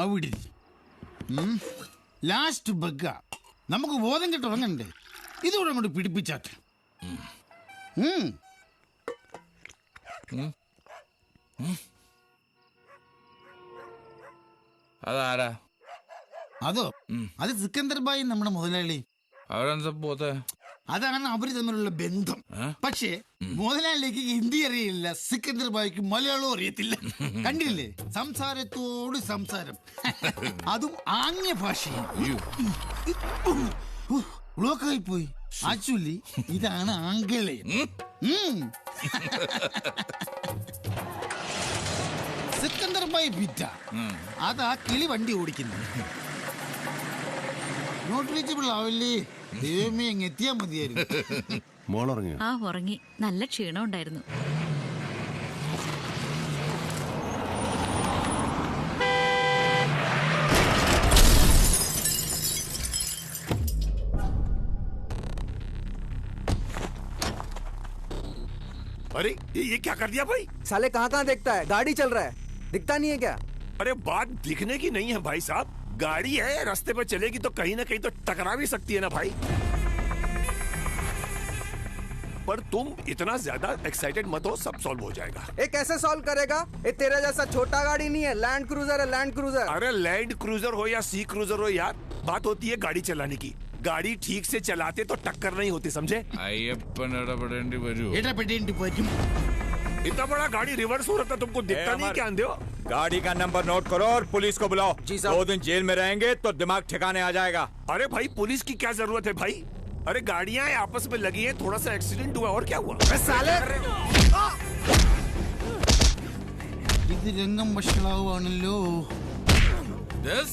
അവിടെ ലാസ്റ്റ് ബഗ്ഗ. നമുക്ക് ബോധം കെട്ട് ഉറങ്ങണ്ടേ? ഇതുകൂടെ അങ്ങോട്ട് പിടിപ്പിച്ചാട്ടെ. അതാരാ? അതോ, അത് സിക്കന്ദർ ബായി, നമ്മുടെ മുതലാളി. അവരെന്താ പോത്തെ? അതാണ് അവര് തമ്മിലുള്ള ബന്ധം. പക്ഷേ മുതലാളിക്ക് ഹിന്ദി അറിയില്ല, സിക്കന്ദർ ബായിക്ക് മലയാളവും അറിയത്തില്ല. കണ്ടില്ലേ, സംസാരത്തോട് സംസാരം, അതും ആംഗ്യ ഭാഷയും. ബ്ലോക്കായി പോയി. ആക്ച്വലി ഇതാണ് ആംഗലേയം. സിക്കന്ദർ ബായി പിറ്റ, അതാ കിളി വണ്ടി ഓടിക്കുന്നത്. നോട്ട് റീച്ചബിൾ ആവില്ലേ? ദൈവമേ, അങ്ങ് എത്തിയാ മതിയായിരുന്നു. ആ, ഉറങ്ങി. നല്ല ക്ഷീണം ഉണ്ടായിരുന്നു. अरे ये क्या कर दिया भाई? साले कहाँ देखता है? गाड़ी चल रहा है, दिखता नहीं है क्या? अरे बात दिखने की नहीं है भाई साहब, गाड़ी है, रास्ते पर चलेगी तो कहीं ना कहीं तो टकरा भी सकती है ना भाई। पर तुम इतना ज्यादा एक्साइटेड मत हो, सब सॉल्व हो जाएगा। ये कैसे सॉल्व करेगा? ये तेरे जैसा छोटा गाड़ी नहीं है, लैंड क्रूजर है, लैंड क्रूजर। अरे लैंड क्रूजर हो या सी क्रूजर हो यार, बात होती है गाड़ी चलाने की। गाड़ी ठीक से चलाते तो टक्कर नहीं होती, समझे? അയ്യപ്പൻ ഇടപെടേണ്ടി വരൂ. ഇടപെടേണ്ടി വരും. इतना बड़ा गाड़ी रिवर्स हो रहा था, तुमको दिखता नहीं क्या अंधे हो? गाड़ी का नंबर नोट करो और पुलिस को बुलाओ। जी साहब। 2 दिन जेल में रहेंगे तो दिमाग ठिकाने आ जाएगा। अरे भाई पुलिस की क्या जरूरत है भाई? अरे गाड़ियां आपस में लगी हैं, थोड़ा सा एक्सीडेंट हुआ और क्या हुआ? साले ഇത് രംഗം വഷളാവുകയാണല്ലോ.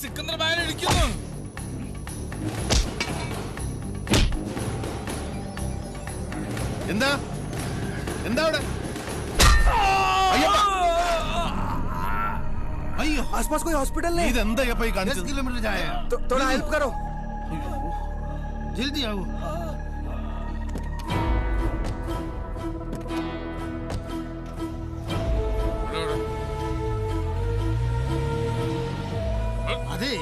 സിക്കന്ദർ ബായി ഇരിക്കുന്നു. എന്താ എന്താ അവിടെ? അയ്യോ, आसपास कोई हॉस्पिटल नहीं? ഇതെന്താ ഈ 10 കാണിച്ചത്? കിലോമീറ്റർ ചായ. थोड़ा हेल्प करो। ജൽദി ആവൂ. അതെ,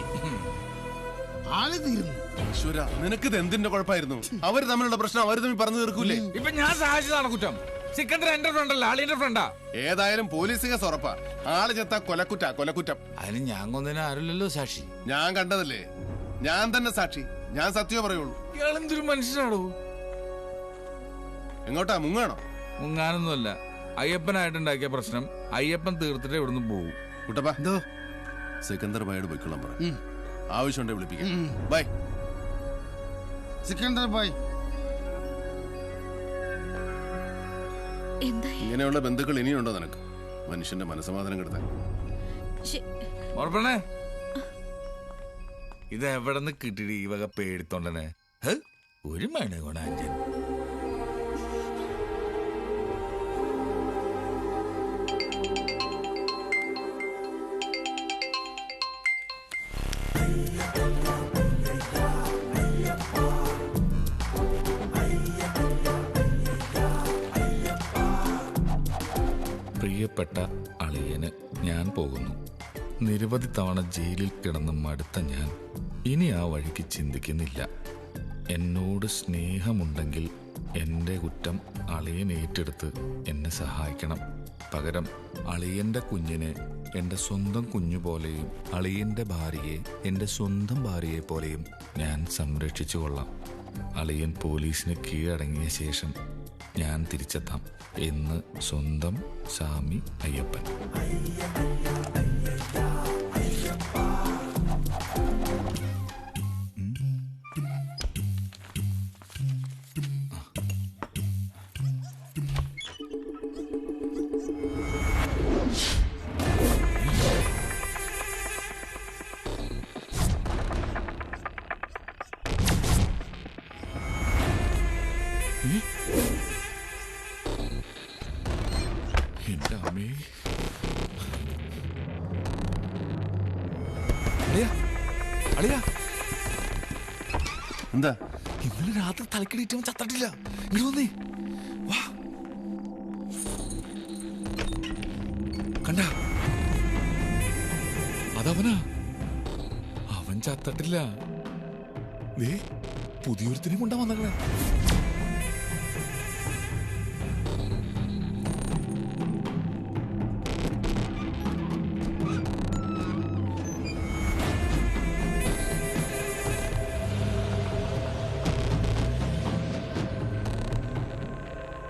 ആള് തീർന്നു. ഈശ്വര, നിനക്കിത് എന്തിന്റെ കുഴപ്പമായിരുന്നു? അവര് തമ്മിലുള്ള പ്രശ്നം അവര് തമ്മിൽ പറഞ്ഞു തീർക്കൂലേ? ഇപ്പൊ ഞാൻ സഹായിച്ചതാണ് കുറ്റം. സിക്കന്ദർ എന്റെ ഫ്രണ്ടല്ല, ആളിന്റെ ഫ്രണ്ടാ. ഏതായാലും പോലീസ് കേസ് ഉറപ്പാ. ആള് ചെത്ത കൊലക്കുറ്റം. അതിന് ഞാൻ കൊന്നതിന് ആരുമില്ലല്ലോ സാക്ഷി. ഞാൻ കണ്ടതല്ലേ, ഞാൻ തന്നെ സാക്ഷി. ഞാൻ സത്യമേ പറയുള്ളൂ. ഇയാളെന്തൊരു മനുഷ്യനാണോ? എങ്ങോട്ടാ, മുങ്ങാണോ? മുങ്ങാനൊന്നുമല്ല, അയ്യപ്പനായിട്ടുണ്ടാക്കിയ പ്രശ്നം അയ്യപ്പൻ തീർത്തിട്ട് ഇവിടുന്ന് പോകും. കുട്ടപ്പാ, എന്തോ? സിക്കന്ദർ ബായിയോട് പോയിക്കൊള്ളാൻ പറ. ആവശ്യമുണ്ടെ വിളിപ്പിക്കാം. ബൈ. സിക്കന്ദർ ബായ്, ഇങ്ങനെയുള്ള ബന്ധുക്കൾ ഇനിയുണ്ടോ നിനക്ക്? മനുഷ്യന്റെ മനസ്സമാധാനം കെടുത്താൻ. ഓർപ്പണേ, ഇത് എവിടെ നിന്ന് കിട്ടിയിട്ട് ഈ വക പേടിത്തോണ്ടനെ? ഒരു മണി കൊണാഞ്ചൻ. പ്രിയപ്പെട്ട അളിയന് ഞാൻ പോകുന്നു. നിരവധി തവണ ജയിലിൽ കിടന്ന് മടുത്ത ഞാൻ ഇനി ആ വഴിക്ക് ചിന്തിക്കുന്നില്ല. എന്നോട് സ്നേഹമുണ്ടെങ്കിൽ എൻ്റെ കുറ്റം അളിയൻ ഏറ്റെടുത്ത് എന്നെ സഹായിക്കണം. പകരം അളിയൻ്റെ കുഞ്ഞിനെ എൻ്റെ സ്വന്തം കുഞ്ഞു പോലെയും അളിയൻ്റെ ഭാര്യയെ എൻ്റെ സ്വന്തം ഭാര്യയെ പോലെയും ഞാൻ സംരക്ഷിച്ചു കൊള്ളാം. അളിയൻ പോലീസിന് കീഴടങ്ങിയ ശേഷം ഞാൻ തിരിച്ചെത്താം എന്ന് സ്വന്തം സ്വാമി അയ്യപ്പൻ. എന്റെ അമ്മേ, അളിയാ, എന്താ? ഇന്നലെ രാത്രി തലക്കടിയിട്ട് ചത്തട്ടില്ല. ഇങ്ങോട്ട് വന്നേ, വാ. കണ്ട, അതവനാ. അവൻ ചത്തട്ടില്ല. ദേ പുതിയൊരുത്തിനെ കൊണ്ടാ വന്നേ.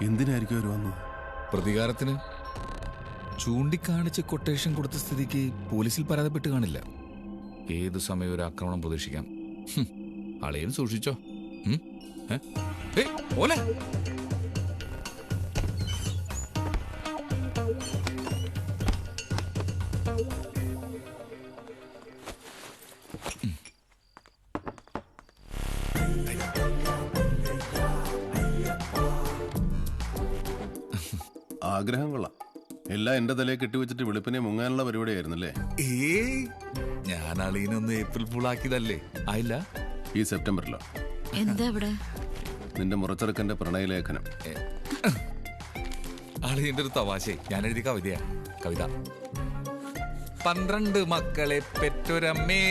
എന്തിനായിരിക്കും അവർ വന്നത്? പ്രതികാരത്തിന്. ചൂണ്ടിക്കാണിച്ച് കൊട്ടേഷൻ കൊടുത്ത സ്ഥിതിക്ക് പോലീസിൽ പരാതിപ്പെട്ട് കാണില്ല. ഏതു സമയം ഒരു ആക്രമണം പ്രതീക്ഷിക്കാം. ആളെയും സൂക്ഷിച്ചോ. ഓലെ ആഗ്രഹം കൊള്ളാം. എല്ലാം എന്റെ തലയെ കെട്ടിവെച്ചിട്ട് വെളുപ്പിനെ മുങ്ങാനുള്ള പരിപാടിയായിരുന്നല്ലേ? ഞാൻ അളീനൊന്ന് ഏപ്രിൽ ഫുൾ ആക്കിയതല്ലേ. ആയില്ല. ഈ സെപ്റ്റംബറിലോ? എന്താ ഇവിടെ? നിന്റെ മുറച്ചെറുക്കന്റെ പ്രണയലേഖനം. അളീന്റെ ഒരു തമാശേ. ഞാൻ എഴുതിയ കവിതയാ. കവിത. 12 മക്കളെ പെറ്റൊരമ്മേ